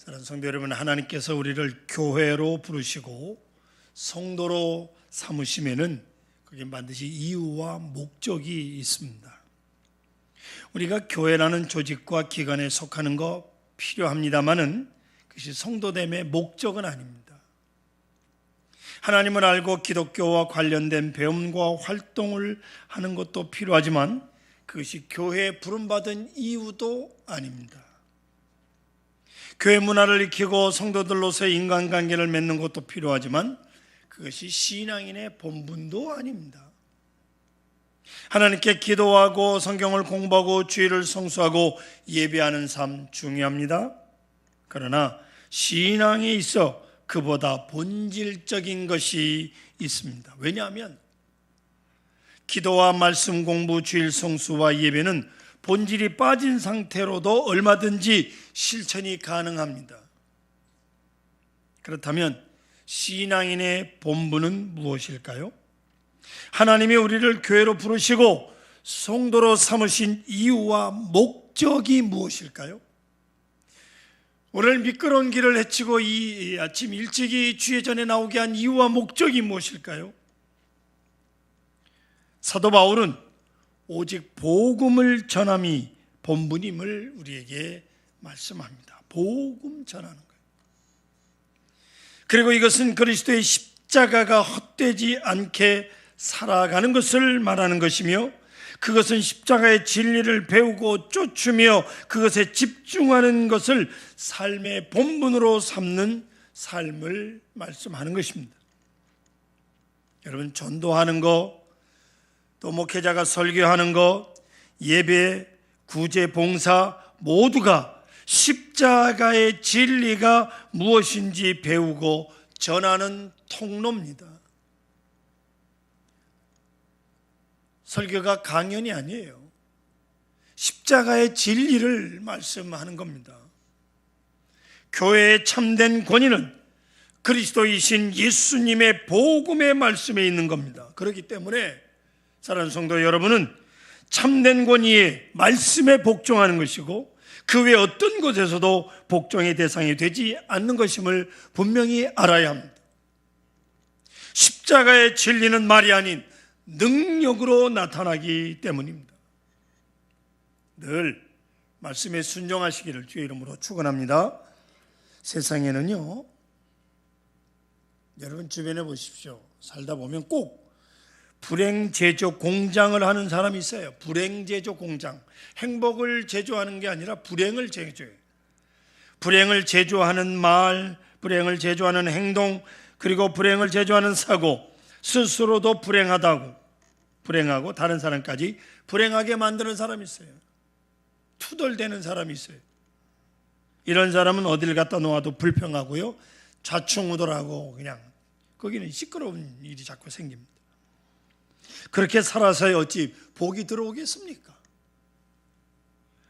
사랑하는 성도 여러분, 하나님께서 우리를 교회로 부르시고 성도로 삼으심에는 그게 반드시 이유와 목적이 있습니다. 우리가 교회라는 조직과 기관에 속하는 거 필요합니다마는 그것이 성도됨의 목적은 아닙니다. 하나님을 알고 기독교와 관련된 배움과 활동을 하는 것도 필요하지만 그것이 교회에 부름받은 이유도 아닙니다. 교회 문화를 익히고 성도들로서의 인간관계를 맺는 것도 필요하지만 그것이 신앙인의 본분도 아닙니다. 하나님께 기도하고 성경을 공부하고 주일을 성수하고 예배하는 삶 중요합니다. 그러나 신앙에 있어 그보다 본질적인 것이 있습니다. 왜냐하면 기도와 말씀 공부, 주일 성수와 예배는 본질이 빠진 상태로도 얼마든지 실천이 가능합니다. 그렇다면 신앙인의 본분은 무엇일까요? 하나님이 우리를 교회로 부르시고 성도로 삼으신 이유와 목적이 무엇일까요? 오늘 미끄러운 길을 헤치고 이 아침 일찍이 주의 전에 나오게 한 이유와 목적이 무엇일까요? 사도 바울은 오직 복음을 전함이 본분임을 우리에게 말씀합니다. 복음 전하는 거예요. 그리고 이것은 그리스도의 십자가가 헛되지 않게 살아가는 것을 말하는 것이며, 그것은 십자가의 진리를 배우고 쫓으며 그것에 집중하는 것을 삶의 본분으로 삼는 삶을 말씀하는 것입니다. 여러분, 전도하는 거, 또 목회자가 설교하는 것, 예배, 구제, 봉사 모두가 십자가의 진리가 무엇인지 배우고 전하는 통로입니다. 설교가 강연이 아니에요. 십자가의 진리를 말씀하는 겁니다. 교회의 참된 권위는 그리스도이신 예수님의 복음의 말씀에 있는 겁니다. 그렇기 때문에 사랑하는 성도 여러분은 참된 권위의 말씀에 복종하는 것이고 그 외 어떤 곳에서도 복종의 대상이 되지 않는 것임을 분명히 알아야 합니다. 십자가의 진리는 말이 아닌 능력으로 나타나기 때문입니다. 늘 말씀에 순종하시기를 주의 이름으로 축원합니다. 세상에는요, 여러분 주변에 보십시오. 살다 보면 꼭 불행 제조 공장을 하는 사람이 있어요. 불행 제조 공장. 행복을 제조하는 게 아니라 불행을 제조해요. 불행을 제조하는 말, 불행을 제조하는 행동, 그리고 불행을 제조하는 사고, 스스로도 불행하고 다른 사람까지 불행하게 만드는 사람이 있어요. 투덜대는 사람이 있어요. 이런 사람은 어딜 갖다 놓아도 불평하고요, 좌충우돌하고 그냥 거기는 시끄러운 일이 자꾸 생깁니다. 그렇게 살아서 어찌 복이 들어오겠습니까?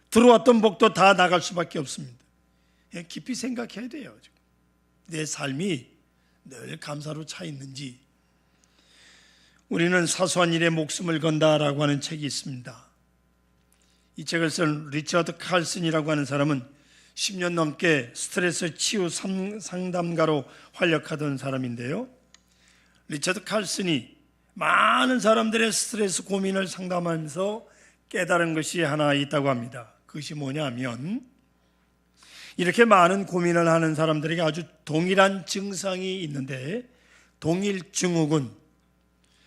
들어왔던 복도 다 나갈 수밖에 없습니다. 깊이 생각해야 돼요. 내 삶이 늘 감사로 차 있는지. 우리는 사소한 일에 목숨을 건다라고 하는 책이 있습니다. 이 책을 쓴 리처드 칼슨이라고 하는 사람은 10년 넘게 스트레스 치유 상담가로 활약하던 사람인데요, 리처드 칼슨이 많은 사람들의 스트레스 고민을 상담하면서 깨달은 것이 하나 있다고 합니다. 그것이 뭐냐면, 이렇게 많은 고민을 하는 사람들에게 아주 동일한 증상이 있는데, 동일 증후군,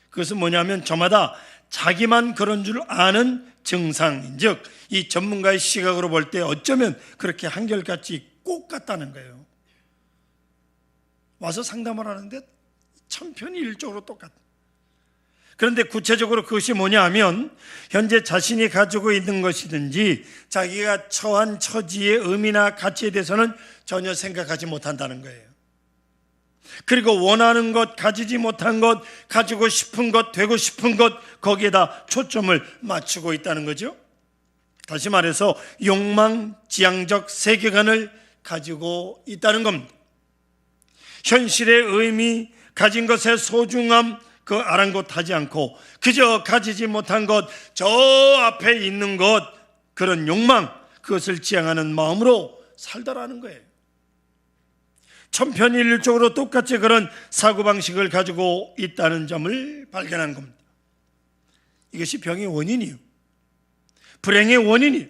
그것은 뭐냐면 저마다 자기만 그런 줄 아는 증상, 즉 이 전문가의 시각으로 볼 때 어쩌면 그렇게 한결같이 꼭 같다는 거예요. 와서 상담을 하는데 천편일적으로 똑같아. 그런데 구체적으로 그것이 뭐냐 하면, 현재 자신이 가지고 있는 것이든지 자기가 처한 처지의 의미나 가치에 대해서는 전혀 생각하지 못한다는 거예요. 그리고 원하는 것, 가지지 못한 것, 가지고 싶은 것, 되고 싶은 것, 거기에다 초점을 맞추고 있다는 거죠. 다시 말해서 욕망, 지향적 세계관을 가지고 있다는 겁니다. 현실의 의미, 가진 것의 소중함, 그 아랑곳하지 않고 그저 가지지 못한 것, 저 앞에 있는 것, 그런 욕망, 그것을 지향하는 마음으로 살더라는 거예요. 천편일률적으로 똑같이 그런 사고방식을 가지고 있다는 점을 발견한 겁니다. 이것이 병의 원인이에요. 불행의 원인이에요.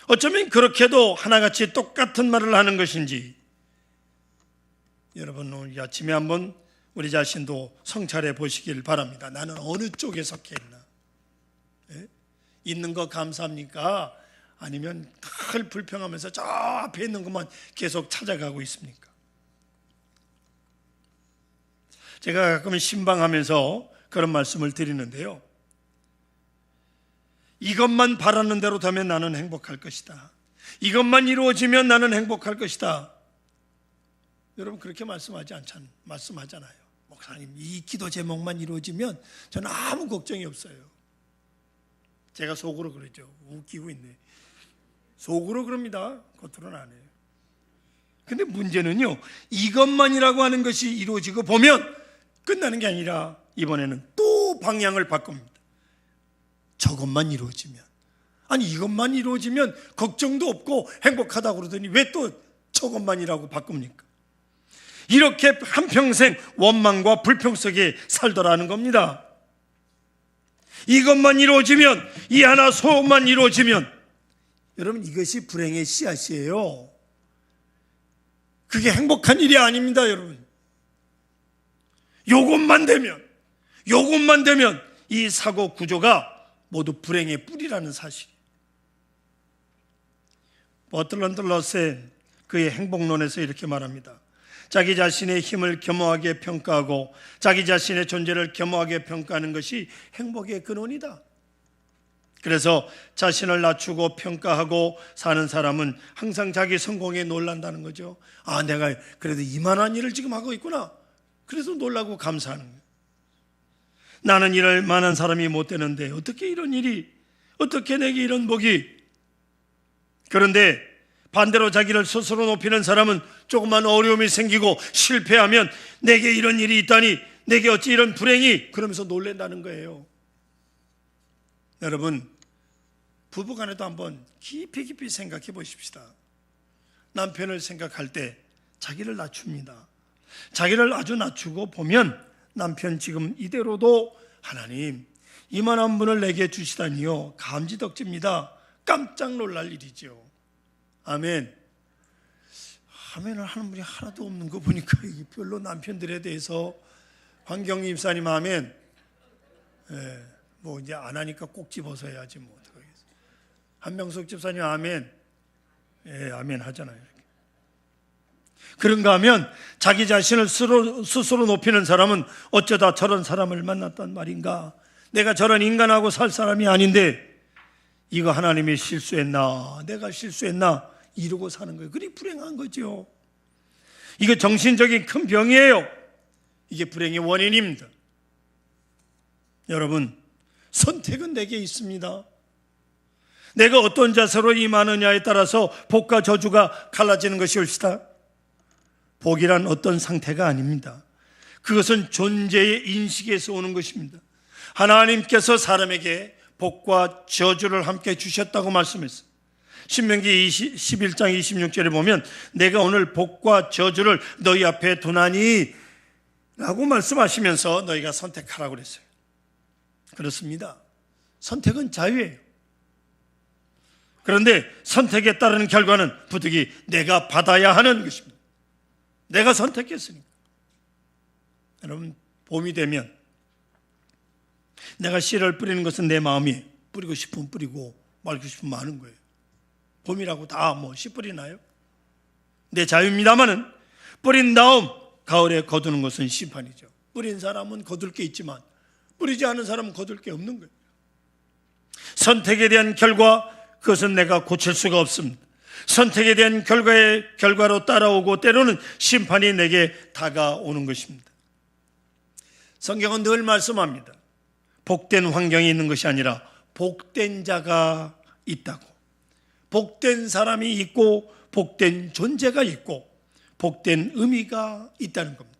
어쩌면 그렇게도 하나같이 똑같은 말을 하는 것인지, 여러분 오늘 아침에 한번 우리 자신도 성찰해 보시길 바랍니다. 나는 어느 쪽에 속해 있나? 예? 있는 거 감사합니까? 아니면 늘 불평하면서 저 앞에 있는 것만 계속 찾아가고 있습니까? 제가 가끔 신방하면서 그런 말씀을 드리는데요. 이것만 바라는 대로 되면 나는 행복할 것이다. 이것만 이루어지면 나는 행복할 것이다. 여러분 그렇게 말씀하잖아요. 목사님, 이 기도 제목만 이루어지면 저는 아무 걱정이 없어요. 제가 속으로 그러죠. 웃기고 있네. 속으로 그럽니다. 겉으로는 안 해요. 근데 문제는요, 이것만이라고 하는 것이 이루어지고 보면 끝나는 게 아니라 이번에는 또 방향을 바꿉니다. 저것만 이루어지면, 아니 이것만 이루어지면 걱정도 없고 행복하다고 그러더니 왜 또 저것만이라고 바꿉니까? 이렇게 한평생 원망과 불평 속에 살더라는 겁니다. 이것만 이루어지면, 이 하나 소원만 이루어지면, 여러분 이것이 불행의 씨앗이에요. 그게 행복한 일이 아닙니다, 여러분. 요것만 되면 이 사고 구조가 모두 불행의 뿌리라는 사실. 버트런드 러셀 그의 행복론에서 이렇게 말합니다. 자기 자신의 힘을 겸허하게 평가하고 자기 자신의 존재를 겸허하게 평가하는 것이 행복의 근원이다. 그래서 자신을 낮추고 평가하고 사는 사람은 항상 자기 성공에 놀란다는 거죠. 아, 내가 그래도 이만한 일을 지금 하고 있구나. 그래서 놀라고 감사하는 거예요. 나는 이럴 만한 사람이 못 되는데 어떻게 이런 일이, 어떻게 내게 이런 복이. 그런데 반대로 자기를 스스로 높이는 사람은 조그만 어려움이 생기고 실패하면 내게 이런 일이 있다니, 내게 어찌 이런 불행이, 그러면서 놀란다는 거예요. 여러분 부부간에도 한번 깊이 생각해 보십시다. 남편을 생각할 때 자기를 낮춥니다. 자기를 아주 낮추고 보면 남편 지금 이대로도 하나님 이만한 분을 내게 주시다니요, 감지덕지입니다. 깜짝 놀랄 일이죠. 아멘. 아멘을 하는 분이 하나도 없는 거 보니까 별로 남편들에 대해서 황경림 입사님 아멘. 예, 뭐 이제 안 하니까 꼭지 벗어야지 뭐 어떡하겠어요. 한명숙 집사님 아멘. 예, 아멘 하잖아요. 이렇게. 그런가 하면 자기 자신을 스스로 높이는 사람은 어쩌다 저런 사람을 만났단 말인가, 내가 저런 인간하고 살 사람이 아닌데 이거 하나님이 실수했나, 내가 실수했나 이러고 사는 거예요. 그리 불행한 거죠. 이거 정신적인 큰 병이에요. 이게 불행의 원인입니다. 여러분 선택은 내게 있습니다. 내가 어떤 자세로 임하느냐에 따라서 복과 저주가 갈라지는 것이올시다. 복이란 어떤 상태가 아닙니다. 그것은 존재의 인식에서 오는 것입니다. 하나님께서 사람에게 복과 저주를 함께 주셨다고 말씀했어요. 신명기 11장 26절에 보면 내가 오늘 복과 저주를 너희 앞에 두나니 라고 말씀하시면서 너희가 선택하라고 그랬어요. 그렇습니다. 선택은 자유예요. 그런데 선택에 따르는 결과는 부득이 내가 받아야 하는 것입니다. 내가 선택했으니까. 여러분 봄이 되면 내가 씨를 뿌리는 것은 내 마음이 뿌리고 싶으면 뿌리고 말고 싶으면 마는 거예요. 봄이라고 다 뭐 씨 뿌리나요? 내 자유입니다마는 뿌린 다음 가을에 거두는 것은 심판이죠. 뿌린 사람은 거둘 게 있지만 뿌리지 않은 사람은 거둘 게 없는 거예요. 선택에 대한 결과, 그것은 내가 고칠 수가 없습니다. 선택에 대한 결과로 따라오고 때로는 심판이 내게 다가오는 것입니다. 성경은 늘 말씀합니다. 복된 환경이 있는 것이 아니라 복된 자가 있다고. 복된 사람이 있고 복된 존재가 있고 복된 의미가 있다는 겁니다.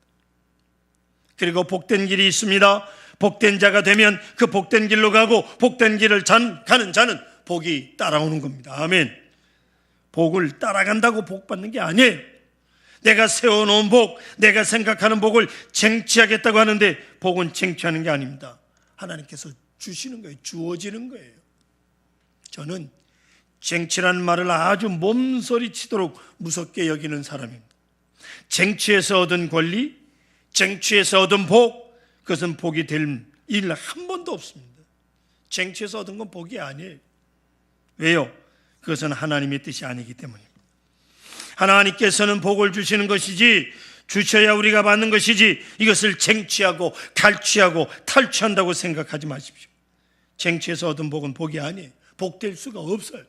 그리고 복된 길이 있습니다. 복된 자가 되면 그 복된 길로 가고 복된 길을 가는 자는 복이 따라오는 겁니다. 아멘. 복을 따라간다고 복 받는 게 아니에요. 내가 세워놓은 복, 내가 생각하는 복을 쟁취하겠다고 하는데 복은 쟁취하는 게 아닙니다. 하나님께서 주시는 거예요. 주어지는 거예요. 저는 쟁취라는 말을 아주 몸소리치도록 무섭게 여기는 사람입니다. 쟁취해서 얻은 권리, 쟁취해서 얻은 복, 그것은 복이 될 일 한 번도 없습니다. 쟁취해서 얻은 건 복이 아니에요. 왜요? 그것은 하나님의 뜻이 아니기 때문입니다. 하나님께서는 복을 주시는 것이지, 주셔야 우리가 받는 것이지, 이것을 쟁취하고 갈취하고 탈취한다고 생각하지 마십시오. 쟁취해서 얻은 복은 복이 아니에요. 복될 수가 없어요.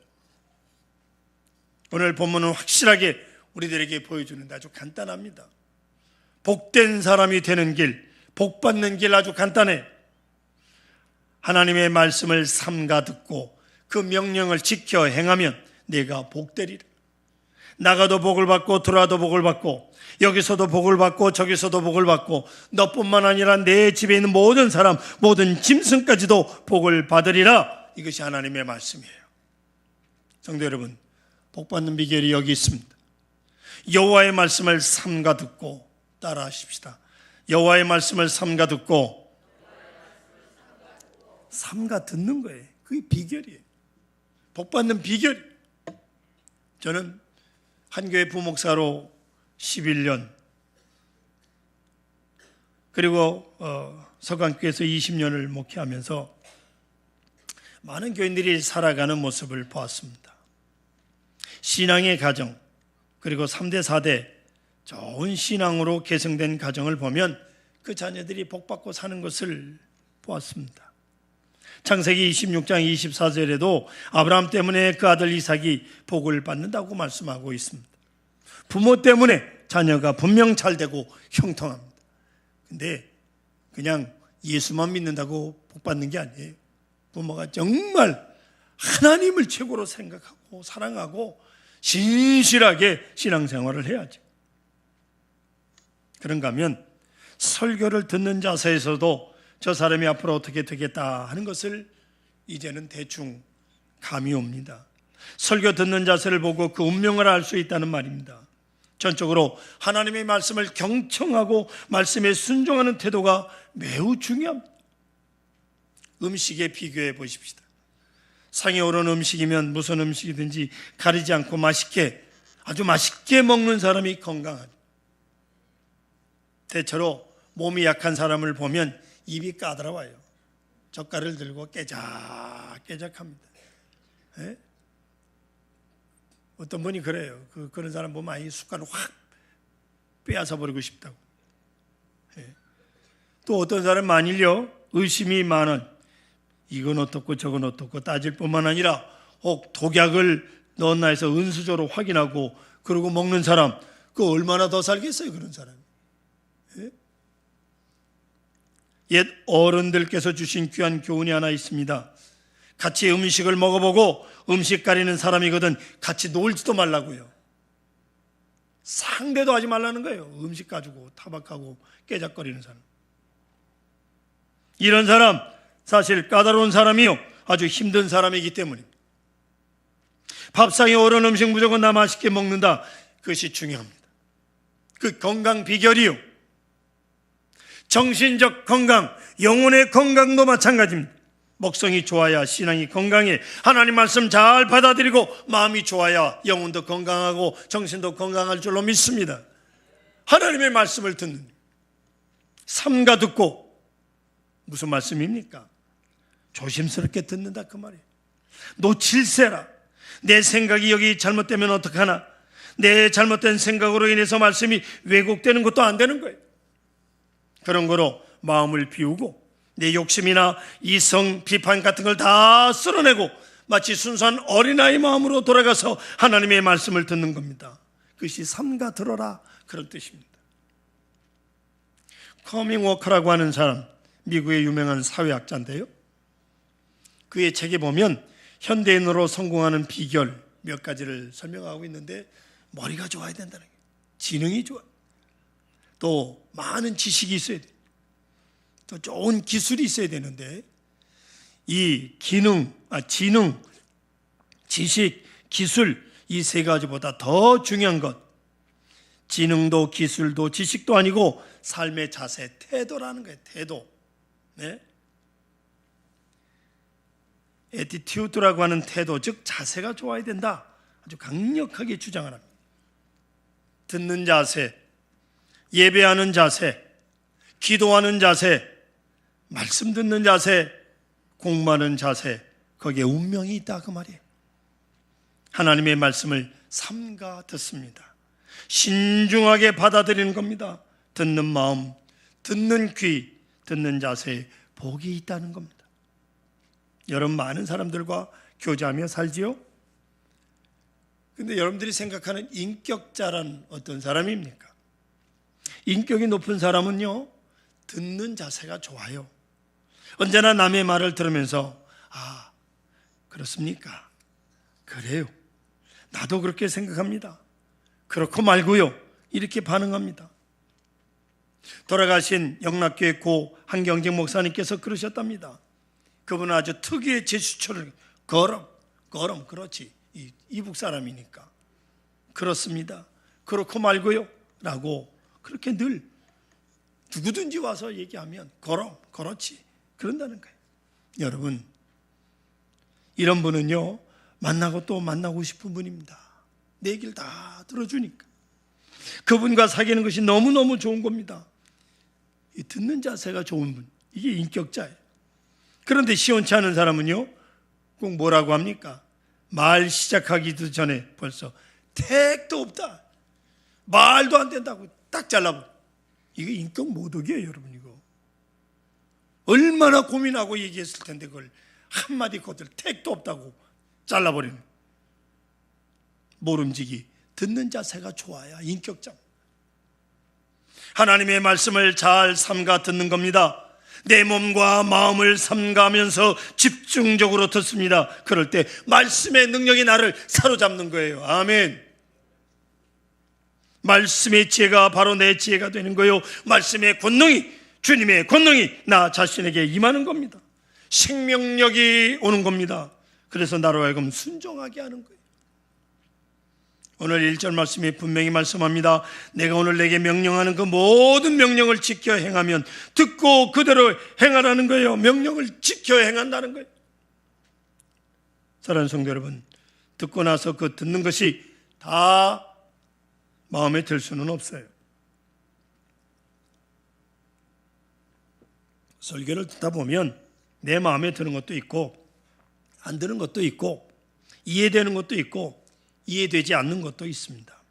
오늘 본문은 확실하게 우리들에게 보여주는데 아주 간단합니다. 복된 사람이 되는 길, 복받는 길 아주 간단해. 하나님의 말씀을 삼가 듣고 그 명령을 지켜 행하면 내가 복되리라. 나가도 복을 받고 들어와도 복을 받고 여기서도 복을 받고 저기서도 복을 받고 너뿐만 아니라 내 집에 있는 모든 사람, 모든 짐승까지도 복을 받으리라. 이것이 하나님의 말씀이에요. 성도 여러분, 복받는 비결이 여기 있습니다. 여호와의 말씀을 삼가 듣고 따라하십시다. 여호와의 말씀을 삼가 듣고, 삼가 듣는 거예요. 그게 비결이에요. 복받는 비결. 저는 한 교회 부목사로 11년, 그리고 서강교회에서 20년을 목회하면서 많은 교인들이 살아가는 모습을 보았습니다. 신앙의 가정, 그리고 3대 4대 좋은 신앙으로 계승된 가정을 보면 그 자녀들이 복받고 사는 것을 보았습니다. 창세기 26장 24절에도 아브라함 때문에 그 아들 이삭이 복을 받는다고 말씀하고 있습니다. 부모 때문에 자녀가 분명 잘 되고 형통합니다. 근데 그냥 예수만 믿는다고 복받는 게 아니에요. 부모가 정말 하나님을 최고로 생각하고 사랑하고 신실하게 신앙생활을 해야죠. 그런가 하면 설교를 듣는 자세에서도 저 사람이 앞으로 어떻게 되겠다 하는 것을 이제는 대충 감이 옵니다. 설교 듣는 자세를 보고 그 운명을 알 수 있다는 말입니다. 전적으로 하나님의 말씀을 경청하고 말씀에 순종하는 태도가 매우 중요합니다. 음식에 비교해 보십시다. 상에 오른 음식이면 무슨 음식이든지 가리지 않고 맛있게, 아주 맛있게 먹는 사람이 건강하죠. 대체로 몸이 약한 사람을 보면 입이 까다로워요. 젓갈을 들고 깨작깨작합니다. 예? 어떤 분이 그래요. 그런 사람 보면 이 숟갈을 확 빼앗아 버리고 싶다고. 예. 또 어떤 사람 만일요, 의심이 많은, 이건 어떻고 저건 어떻고 따질 뿐만 아니라 혹 독약을 넣었나 해서 은수저로 확인하고 그러고 먹는 사람, 그 얼마나 더 살겠어요, 그런 사람. 예? 옛 어른들께서 주신 귀한 교훈이 하나 있습니다. 같이 음식을 먹어보고 음식 가리는 사람이거든 같이 놀지도 말라고요. 상대도 하지 말라는 거예요. 음식 가지고 타박하고 깨작거리는 사람. 이런 사람 사실 까다로운 사람이요, 아주 힘든 사람이기 때문입니다. 밥상에 오른 음식 무조건 나 맛있게 먹는다, 그것이 중요합니다. 그 건강 비결이요, 정신적 건강, 영혼의 건강도 마찬가지입니다. 먹성이 좋아야 신앙이 건강해. 하나님 말씀 잘 받아들이고 마음이 좋아야 영혼도 건강하고 정신도 건강할 줄로 믿습니다. 하나님의 말씀을 듣는, 삼가 듣고, 무슨 말씀입니까? 조심스럽게 듣는다 그 말이에요. 놓칠세라. 내 생각이 여기 잘못되면 어떡하나. 내 잘못된 생각으로 인해서 말씀이 왜곡되는 것도 안 되는 거예요. 그런 거로 마음을 비우고 내 욕심이나 이성, 비판 같은 걸 다 쓸어내고 마치 순수한 어린아이 마음으로 돌아가서 하나님의 말씀을 듣는 겁니다. 그것이 삼가 들어라, 그런 뜻입니다. 커밍 워커라고 하는 사람, 미국의 유명한 사회학자인데요, 그의 책에 보면 현대인으로 성공하는 비결 몇 가지를 설명하고 있는데, 머리가 좋아야 된다는 거예요. 지능이 좋아. 또 많은 지식이 있어야 돼. 또 좋은 기술이 있어야 되는데, 이 지능, 지식, 기술, 이 세 가지보다 더 중요한 것, 지능도 기술도 지식도 아니고 삶의 자세, 태도라는 거예요. 태도. 네? 에티튜드라고 하는 태도, 즉 자세가 좋아야 된다. 아주 강력하게 주장을 합니다. 듣는 자세, 예배하는 자세, 기도하는 자세, 말씀 듣는 자세, 공부하는 자세, 거기에 운명이 있다 그 말이에요. 하나님의 말씀을 삼가 듣습니다. 신중하게 받아들이는 겁니다. 듣는 마음, 듣는 귀, 듣는 자세에 복이 있다는 겁니다. 여러분 많은 사람들과 교제하며 살지요? 근데 여러분들이 생각하는 인격자란 어떤 사람입니까? 인격이 높은 사람은요, 듣는 자세가 좋아요. 언제나 남의 말을 들으면서 아, 그렇습니까? 그래요. 나도 그렇게 생각합니다. 그렇고 말고요. 이렇게 반응합니다. 돌아가신 영락교회 고 한경직 목사님께서 그러셨답니다. 그분은 아주 특유의 제스처를 걸음, 그렇지. 이북 사람이니까. 그렇습니다. 그렇고 말고요. 라고 그렇게 늘 누구든지 와서 얘기하면 그렇지. 그런다는 거예요. 여러분, 이런 분은요, 만나고 또 만나고 싶은 분입니다. 내 얘기를 다 들어주니까. 그분과 사귀는 것이 너무너무 좋은 겁니다. 이 듣는 자세가 좋은 분, 이게 인격자예요. 그런데 시원치 않은 사람은요, 꼭 뭐라고 합니까? 말 시작하기도 전에 벌써 택도 없다, 말도 안 된다고 딱 잘라버려. 이게 인격 모독이에요, 여러분. 이거 얼마나 고민하고 얘기했을 텐데 그걸 한마디 거들 택도 없다고 잘라버리는. 모름지기. 듣는 자세가 좋아야 인격자. 하나님의 말씀을 잘 삼가 듣는 겁니다. 내 몸과 마음을 삼가면서 집중적으로 듣습니다. 그럴 때 말씀의 능력이 나를 사로잡는 거예요. 아멘. 말씀의 지혜가 바로 내 지혜가 되는 거예요. 말씀의 권능이, 주님의 권능이 나 자신에게 임하는 겁니다. 생명력이 오는 겁니다. 그래서 나로 하여금 순종하게 하는 거예요. 오늘 1절 말씀이 분명히 말씀합니다. 내가 오늘 내게 명령하는 그 모든 명령을 지켜 행하면, 듣고 그대로 행하라는 거예요. 명령을 지켜 행한다는 거예요. 사랑하는 성도 여러분, 듣고 나서 그 듣는 것이 다 마음에 들 수는 없어요. 설교를 듣다 보면 내 마음에 드는 것도 있고 안 드는 것도 있고 이해되는 것도 있고 이해되지 않는 것도 있습니다.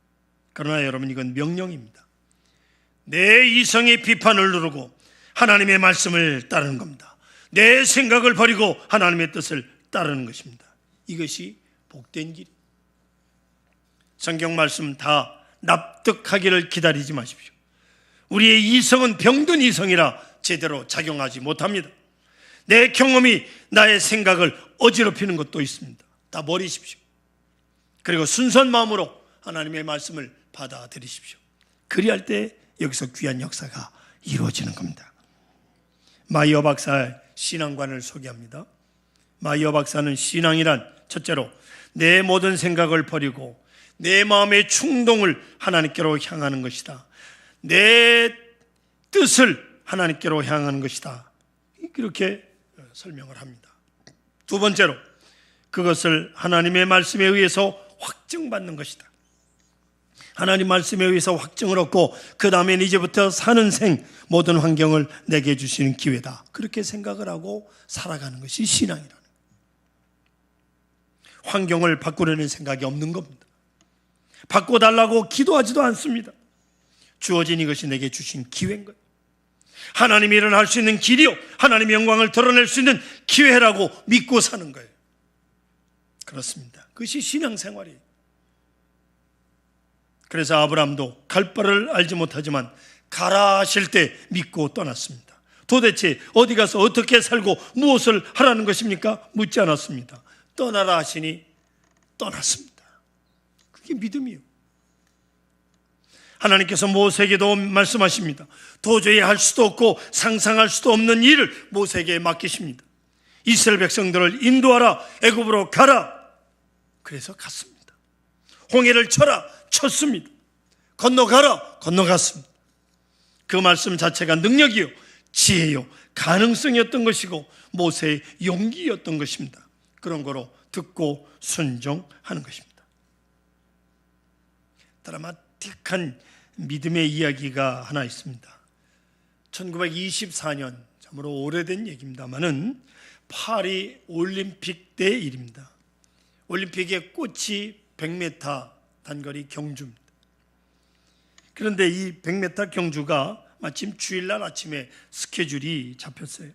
그러나 여러분, 이건 명령입니다. 내 이성의 비판을 누르고 하나님의 말씀을 따르는 겁니다. 내 생각을 버리고 하나님의 뜻을 따르는 것입니다. 이것이 복된 길. 성경 말씀 다 납득하기를 기다리지 마십시오. 우리의 이성은 병든 이성이라 제대로 작용하지 못합니다. 내 경험이 나의 생각을 어지럽히는 것도 있습니다. 다 버리십시오. 그리고 순수한 마음으로 하나님의 말씀을 받아들이십시오. 그리할 때 여기서 귀한 역사가 이루어지는 겁니다. 마이어 박사의 신앙관을 소개합니다. 마이어 박사는 신앙이란 첫째로 내 모든 생각을 버리고 내 마음의 충동을 하나님께로 향하는 것이다. 내 뜻을 하나님께로 향하는 것이다. 그렇게 설명을 합니다. 두 번째로 그것을 하나님의 말씀에 의해서 확증받는 것이다. 하나님 말씀에 의해서 확증을 얻고 그 다음엔 이제부터 사는 생 모든 환경을 내게 주시는 기회다. 그렇게 생각을 하고 살아가는 것이 신앙이라는 거예요. 환경을 바꾸려는 생각이 없는 겁니다. 바꿔달라고 기도하지도 않습니다. 주어진 이것이 내게 주신 기회인 거예요. 하나님이 일어날 수 있는 길이요, 하나님의 영광을 드러낼 수 있는 기회라고 믿고 사는 거예요. 그렇습니다. 그것이 신앙생활이에요. 그래서 아브라함도 갈 바를 알지 못하지만 가라 하실 때 믿고 떠났습니다. 도대체 어디 가서 어떻게 살고 무엇을 하라는 것입니까? 묻지 않았습니다. 떠나라 하시니 떠났습니다. 그게 믿음이에요. 하나님께서 모세에게도 말씀하십니다. 도저히 할 수도 없고 상상할 수도 없는 일을 모세에게 맡기십니다. 이스라엘 백성들을 인도하라, 애굽으로 가라. 그래서 갔습니다. 홍해를 쳤습니다. 건너가라. 건너갔습니다. 그 말씀 자체가 능력이요, 지혜요, 가능성이었던 것이고 모세의 용기였던 것입니다. 그런 거로 듣고 순종하는 것입니다. 드라마틱한 믿음의 이야기가 하나 있습니다. 1924년, 참으로 오래된 얘기입니다만은 파리 올림픽 때 일입니다. 올림픽의 꽃이 100m 단거리 경주입니다. 그런데 이 100m 경주가 마침 주일날 아침에 스케줄이 잡혔어요.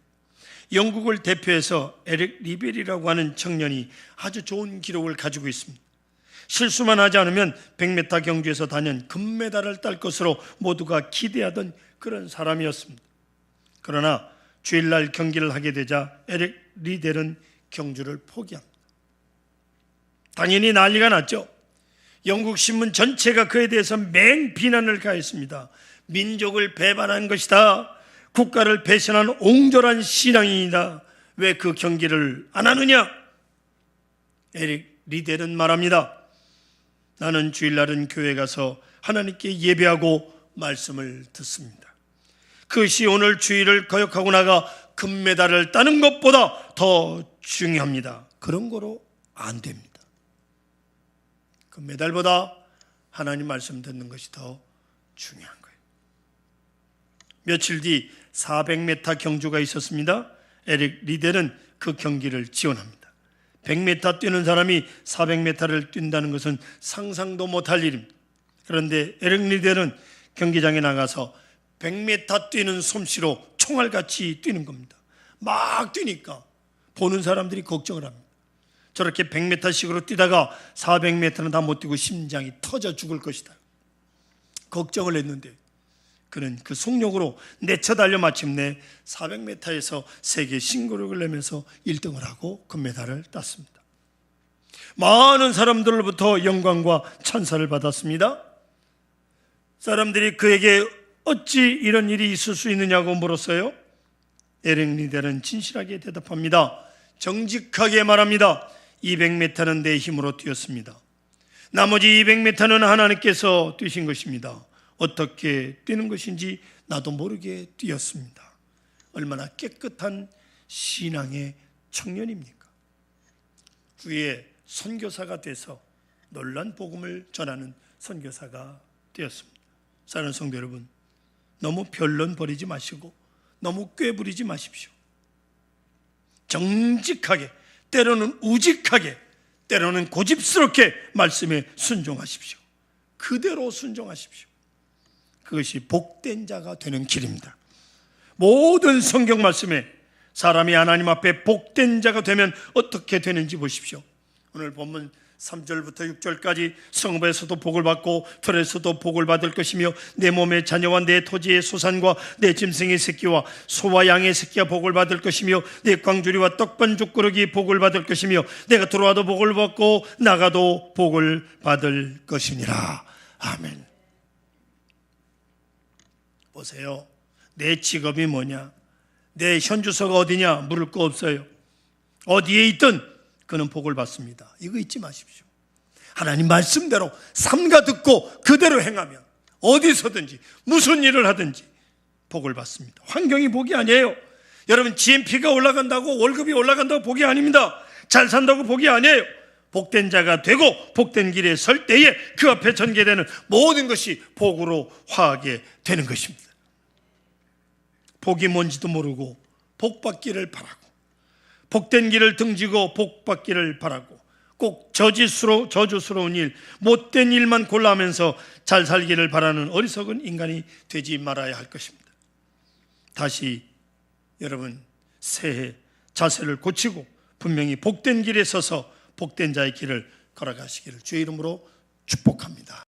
영국을 대표해서 에릭 리벨이라고 하는 청년이 아주 좋은 기록을 가지고 있습니다. 실수만 하지 않으면 100m 경주에서 단연 금메달을 딸 것으로 모두가 기대하던 그런 사람이었습니다. 그러나 주일날 경기를 하게 되자 에릭 리델은 경주를 포기합니다. 당연히 난리가 났죠. 영국 신문 전체가 그에 대해서 맹비난을 가했습니다. 민족을 배반한 것이다. 국가를 배신한 옹졸한 신앙이다. 왜 그 경기를 안 하느냐? 에릭 리델은 말합니다. 나는 주일날은 교회 가서 하나님께 예배하고 말씀을 듣습니다. 그것이 오늘 주일을 거역하고 나가 금메달을 따는 것보다 더 중요합니다. 그런 거로 안 됩니다. 금메달보다 하나님 말씀 듣는 것이 더 중요한 거예요. 며칠 뒤 400m 경주가 있었습니다. 에릭 리델은 그 경기를 지원합니다. 100m 뛰는 사람이 400m를 뛴다는 것은 상상도 못할 일입니다. 그런데 에릭 리델은 경기장에 나가서 100m 뛰는 솜씨로 총알같이 뛰는 겁니다. 막 뛰니까 보는 사람들이 걱정을 합니다. 저렇게 100m씩으로 뛰다가 400m는 다 못 뛰고 심장이 터져 죽을 것이다. 걱정을 했는데 그는 그 속력으로 내쳐달려 마침내 400m에서 세계 신기록을 내면서 1등을 하고 금메달을 땄습니다. 많은 사람들로부터 영광과 찬사를 받았습니다. 사람들이 그에게 어찌 이런 일이 있을 수 있느냐고 물었어요. 에릭 리델은 진실하게 대답합니다. 정직하게 말합니다. 200m는 내 힘으로 뛰었습니다. 나머지 200m는 하나님께서 뛰신 것입니다. 어떻게 뛰는 것인지 나도 모르게 뛰었습니다. 얼마나 깨끗한 신앙의 청년입니까? 후에 선교사가 돼서 놀란 복음을 전하는 선교사가 되었습니다. 사랑하는 성도 여러분, 너무 변론 버리지 마시고 너무 꾀부리지 마십시오. 정직하게, 때로는 우직하게, 때로는 고집스럽게 말씀에 순종하십시오. 그대로 순종하십시오. 그것이 복된 자가 되는 길입니다. 모든 성경 말씀에 사람이 하나님 앞에 복된 자가 되면 어떻게 되는지 보십시오. 오늘 본문 3절부터 6절까지 성읍에서도 복을 받고 들에서도 복을 받을 것이며 내 몸의 자녀와 내 토지의 소산과 내 짐승의 새끼와 소와 양의 새끼가 복을 받을 것이며 내 광주리와 떡반죽 그릇이 복을 받을 것이며 내가 들어와도 복을 받고 나가도 복을 받을 것이니라. 아멘. 보세요. 내 직업이 뭐냐, 내 현주소가 어디냐 물을 거 없어요. 어디에 있든 그는 복을 받습니다. 이거 잊지 마십시오. 하나님 말씀대로 삼가 듣고 그대로 행하면 어디서든지 무슨 일을 하든지 복을 받습니다. 환경이 복이 아니에요. 여러분, GNP가 올라간다고 월급이 올라간다고 복이 아닙니다. 잘 산다고 복이 아니에요. 복된 자가 되고 복된 길에 설 때에 그 앞에 전개되는 모든 것이 복으로 화하게 되는 것입니다. 복이 뭔지도 모르고 복 받기를 바라고, 복된 길을 등지고 복 받기를 바라고, 꼭 저주스러운 일, 못된 일만 골라하면서 잘 살기를 바라는 어리석은 인간이 되지 말아야 할 것입니다. 다시 여러분, 새해 자세를 고치고 분명히 복된 길에 서서 복된 자의 길을 걸어가시기를 주의 이름으로 축복합니다.